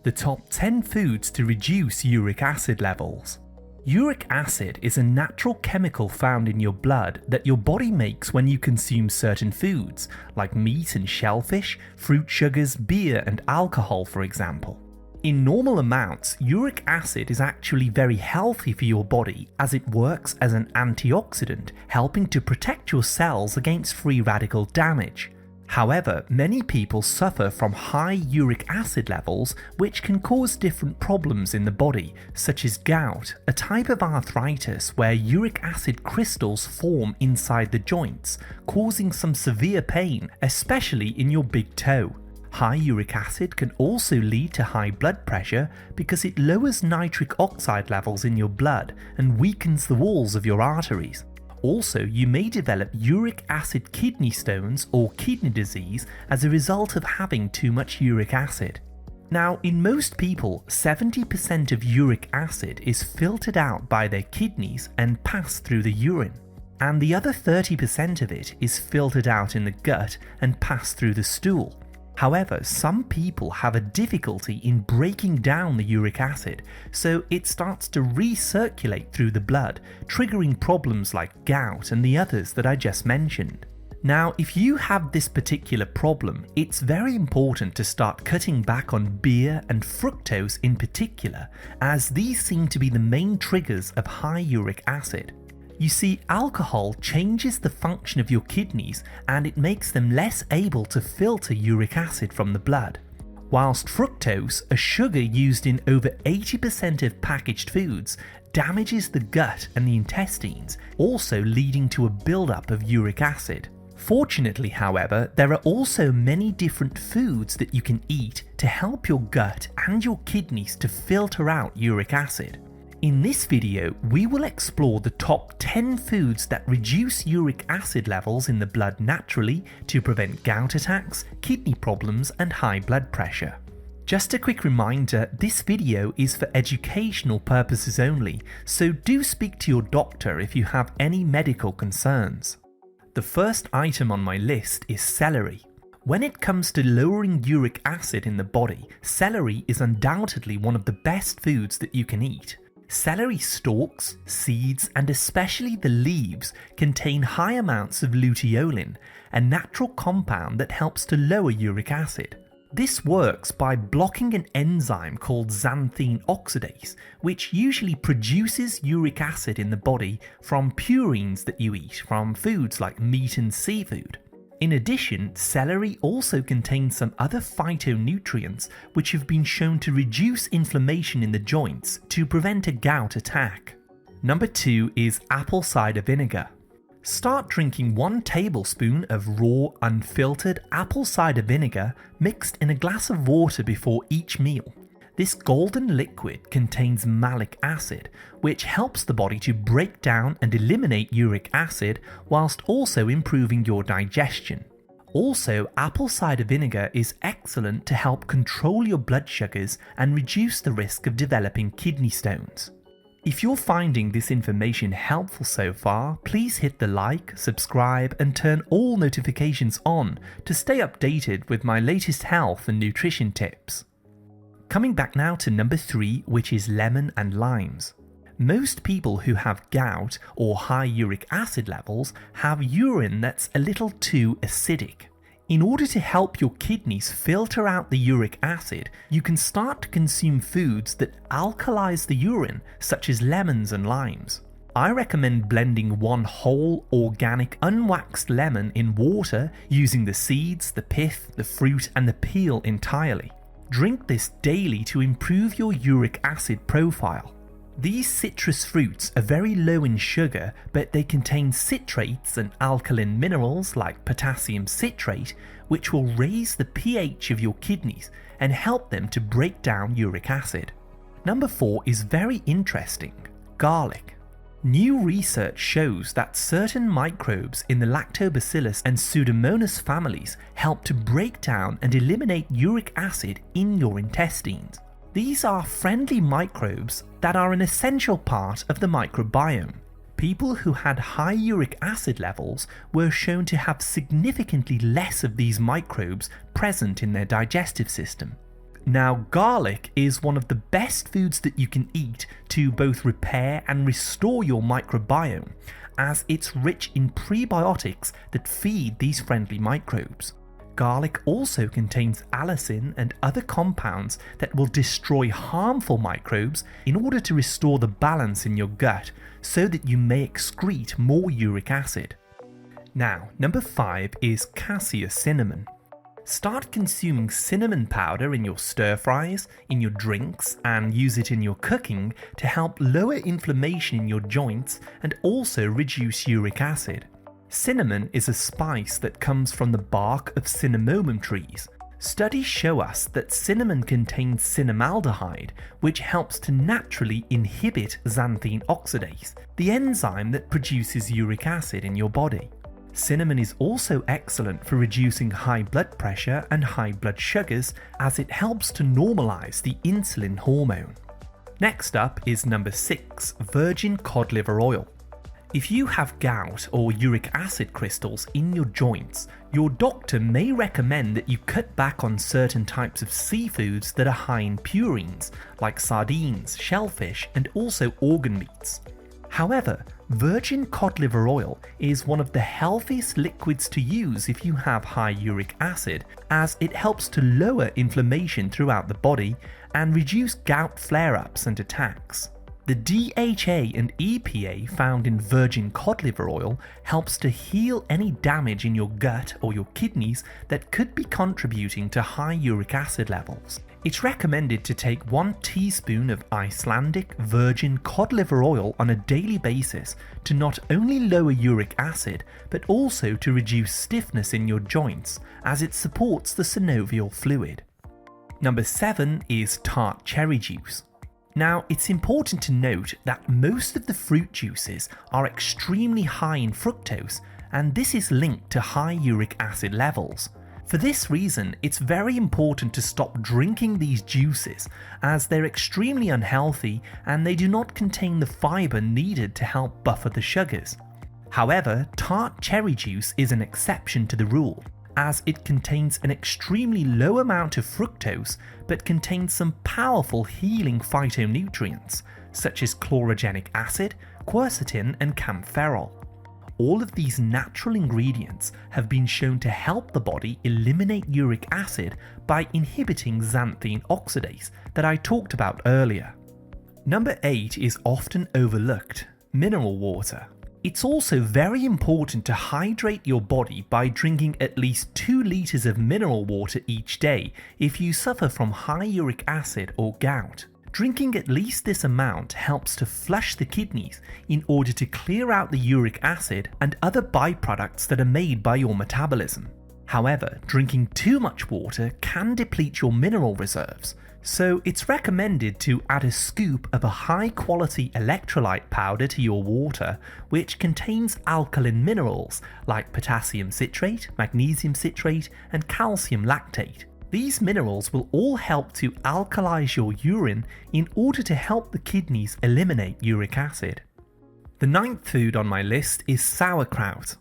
The top 10 foods to reduce uric acid levels. Uric acid is a natural chemical found in your blood that your body makes when you consume certain foods, like meat and shellfish, fruit sugars, beer and alcohol for example. In normal amounts, uric acid is actually very healthy for your body as it works as an antioxidant, helping to protect your cells against free radical damage. However, many people suffer from high uric acid levels, which can cause different problems in the body, such as gout, a type of arthritis where uric acid crystals form inside the joints, causing some severe pain, especially in your big toe. High uric acid can also lead to high blood pressure because it lowers nitric oxide levels in your blood and weakens the walls of your arteries. Also, you may develop uric acid kidney stones or kidney disease as a result of having too much uric acid. Now, in most people, 70% of uric acid is filtered out by their kidneys and passed through the urine, and the other 30% of it is filtered out in the gut and passed through the stool. However, some people have a difficulty in breaking down the uric acid, so it starts to recirculate through the blood, triggering problems like gout and the others that I just mentioned. Now, if you have this particular problem, it's very important to start cutting back on beer and fructose in particular, as these seem to be the main triggers of high uric acid. You see, alcohol changes the function of your kidneys and it makes them less able to filter uric acid from the blood. Whilst fructose, a sugar used in over 80% of packaged foods, damages the gut and the intestines, also leading to a buildup of uric acid. Fortunately, however, there are also many different foods that you can eat to help your gut and your kidneys to filter out uric acid. In this video, we will explore the top 10 foods that reduce uric acid levels in the blood naturally to prevent gout attacks, kidney problems and high blood pressure. Just a quick reminder, this video is for educational purposes only, so do speak to your doctor if you have any medical concerns. The first item on my list is celery. When it comes to lowering uric acid in the body, celery is undoubtedly one of the best foods that you can eat. Celery stalks, seeds, and especially the leaves contain high amounts of luteolin, a natural compound that helps to lower uric acid. This works by blocking an enzyme called xanthine oxidase, which usually produces uric acid in the body from purines that you eat from foods like meat and seafood. In addition, celery also contains some other phytonutrients which have been shown to reduce inflammation in the joints to prevent a gout attack. Number 2 is apple cider vinegar. Start drinking 1 tablespoon of raw, unfiltered apple cider vinegar mixed in a glass of water before each meal. This golden liquid contains malic acid, which helps the body to break down and eliminate uric acid whilst also improving your digestion. Also, apple cider vinegar is excellent to help control your blood sugars and reduce the risk of developing kidney stones. If you're finding this information helpful so far, please hit the like, subscribe and turn all notifications on to stay updated with my latest health and nutrition tips. Coming back now to number 3, which is lemon and limes. Most people who have gout or high uric acid levels have urine that's a little too acidic. In order to help your kidneys filter out the uric acid, you can start to consume foods that alkalize the urine, such as lemons and limes. I recommend blending 1 whole, organic, unwaxed lemon in water using the seeds, the pith, the fruit and the peel entirely. Drink this daily to improve your uric acid profile. These citrus fruits are very low in sugar, but they contain citrates and alkaline minerals like potassium citrate, which will raise the pH of your kidneys and help them to break down uric acid. Number 4 is very interesting: garlic. New research shows that certain microbes in the Lactobacillus and Pseudomonas families help to break down and eliminate uric acid in your intestines. These are friendly microbes that are an essential part of the microbiome. People who had high uric acid levels were shown to have significantly less of these microbes present in their digestive system. Now, garlic is one of the best foods that you can eat to both repair and restore your microbiome, as it's rich in prebiotics that feed these friendly microbes. Garlic also contains allicin and other compounds that will destroy harmful microbes in order to restore the balance in your gut so that you may excrete more uric acid. Now, number 5 is cassia cinnamon. Start consuming cinnamon powder in your stir fries, in your drinks, and use it in your cooking to help lower inflammation in your joints and also reduce uric acid. Cinnamon is a spice that comes from the bark of cinnamomum trees. Studies show us that cinnamon contains cinnamaldehyde, which helps to naturally inhibit xanthine oxidase, the enzyme that produces uric acid in your body. Cinnamon is also excellent for reducing high blood pressure and high blood sugars, as it helps to normalize the insulin hormone. Next up is number 6, virgin cod liver oil. If you have gout or uric acid crystals in your joints, your doctor may recommend that you cut back on certain types of seafoods that are high in purines, like sardines, shellfish, and also organ meats. However, virgin cod liver oil is one of the healthiest liquids to use if you have high uric acid, as it helps to lower inflammation throughout the body and reduce gout flare-ups and attacks. The DHA and EPA found in virgin cod liver oil helps to heal any damage in your gut or your kidneys that could be contributing to high uric acid levels. It's recommended to take 1 teaspoon of Icelandic virgin cod liver oil on a daily basis to not only lower uric acid, but also to reduce stiffness in your joints, as it supports the synovial fluid. Number 7 is tart cherry juice. Now, it's important to note that most of the fruit juices are extremely high in fructose, and this is linked to high uric acid levels. For this reason, it's very important to stop drinking these juices, as they're extremely unhealthy and they do not contain the fiber needed to help buffer the sugars. However, tart cherry juice is an exception to the rule, as it contains an extremely low amount of fructose but contains some powerful healing phytonutrients such as chlorogenic acid, quercetin, and kaempferol. All of these natural ingredients have been shown to help the body eliminate uric acid by inhibiting xanthine oxidase that I talked about earlier. Number 8 is often overlooked: mineral water. It's also very important to hydrate your body by drinking at least 2 liters of mineral water each day if you suffer from high uric acid or gout. Drinking at least this amount helps to flush the kidneys in order to clear out the uric acid and other byproducts that are made by your metabolism. However, drinking too much water can deplete your mineral reserves, so it's recommended to add a scoop of a high-quality electrolyte powder to your water, which contains alkaline minerals like potassium citrate, magnesium citrate, and calcium lactate. These minerals will all help to alkalize your urine in order to help the kidneys eliminate uric acid. The 9th food on my list is sauerkraut.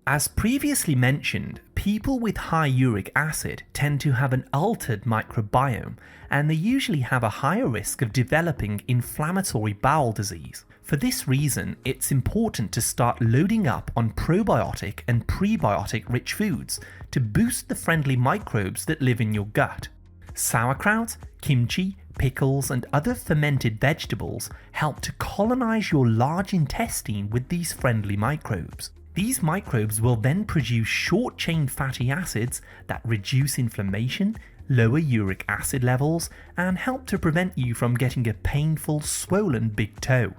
As previously mentioned, people with high uric acid tend to have an altered microbiome, and they usually have a higher risk of developing inflammatory bowel disease. For this reason, it's important to start loading up on probiotic and prebiotic rich foods to boost the friendly microbes that live in your gut. Sauerkraut, kimchi, pickles, and other fermented vegetables help to colonize your large intestine with these friendly microbes. These microbes will then produce short-chain fatty acids that reduce inflammation, lower uric acid levels, and help to prevent you from getting a painful, swollen big toe.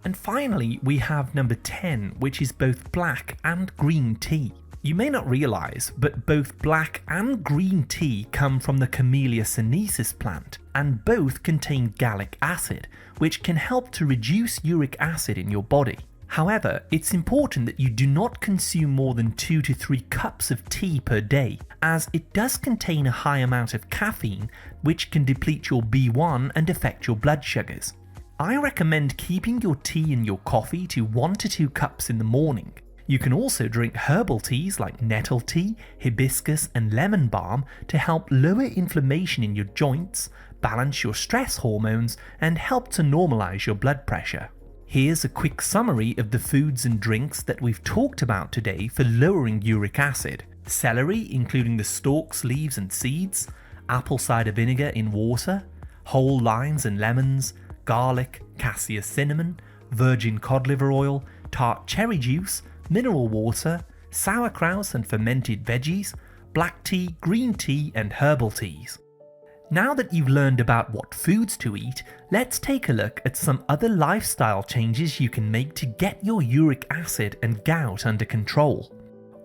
And finally, we have number 10, which is both black and green tea. You may not realize, but both black and green tea come from the Camellia sinensis plant, and both contain gallic acid, which can help to reduce uric acid in your body. However, it's important that you do not consume more than 2 to 3 cups of tea per day, as it does contain a high amount of caffeine, which can deplete your B1 and affect your blood sugars. I recommend keeping your tea and your coffee to 1 to 2 cups in the morning. You can also drink herbal teas like nettle tea, hibiscus and lemon balm to help lower inflammation in your joints, balance your stress hormones and help to normalize your blood pressure. Here's a quick summary of the foods and drinks that we've talked about today for lowering uric acid. Celery, including the stalks, leaves and seeds, apple cider vinegar in water, whole limes and lemons, garlic, cassia cinnamon, virgin cod liver oil, tart cherry juice, mineral water, sauerkraut and fermented veggies, black tea, green tea and herbal teas. Now that you've learned about what foods to eat, let's take a look at some other lifestyle changes you can make to get your uric acid and gout under control.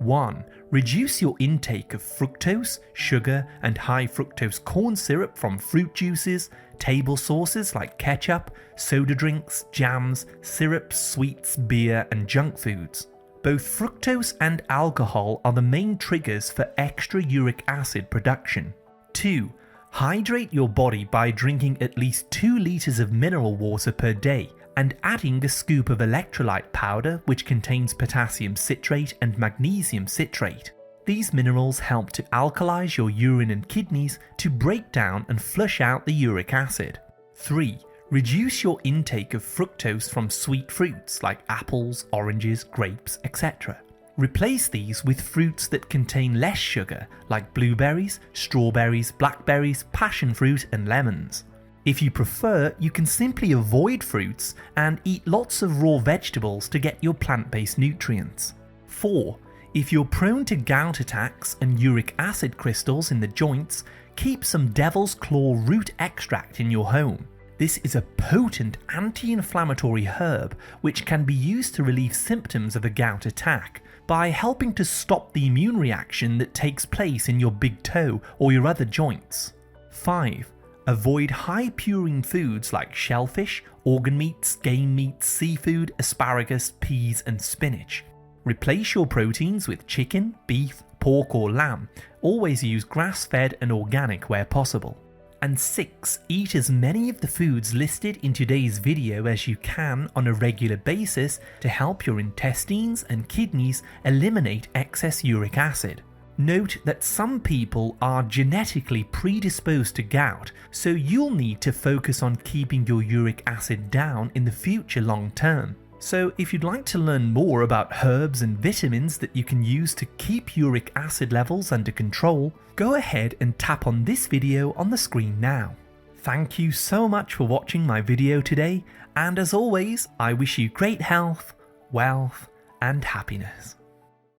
1. Reduce your intake of fructose, sugar and high fructose corn syrup from fruit juices, table sauces like ketchup, soda drinks, jams, syrups, sweets, beer and junk foods. Both fructose and alcohol are the main triggers for extra uric acid production. 2. Hydrate your body by drinking at least 2 liters of mineral water per day and adding a scoop of electrolyte powder which contains potassium citrate and magnesium citrate. These minerals help to alkalize your urine and kidneys to break down and flush out the uric acid. 3. Reduce your intake of fructose from sweet fruits like apples, oranges, grapes, etc. Replace these with fruits that contain less sugar like blueberries, strawberries, blackberries, passion fruit and lemons. If you prefer, you can simply avoid fruits and eat lots of raw vegetables to get your plant-based nutrients. 4. If you're prone to gout attacks and uric acid crystals in the joints, keep some devil's claw root extract in your home. This is a potent anti-inflammatory herb which can be used to relieve symptoms of a gout attack by helping to stop the immune reaction that takes place in your big toe or your other joints. 5. Avoid high purine foods like shellfish, organ meats, game meats, seafood, asparagus, peas and spinach. Replace your proteins with chicken, beef, pork or lamb. Always use grass-fed and organic where possible. And 6. Eat as many of the foods listed in today's video as you can on a regular basis to help your intestines and kidneys eliminate excess uric acid. Note that some people are genetically predisposed to gout, so you'll need to focus on keeping your uric acid down in the future long term. So if you'd like to learn more about herbs and vitamins that you can use to keep uric acid levels under control, go ahead and tap on this video on the screen now. Thank you so much for watching my video today, and as always, I wish you great health, wealth, and happiness.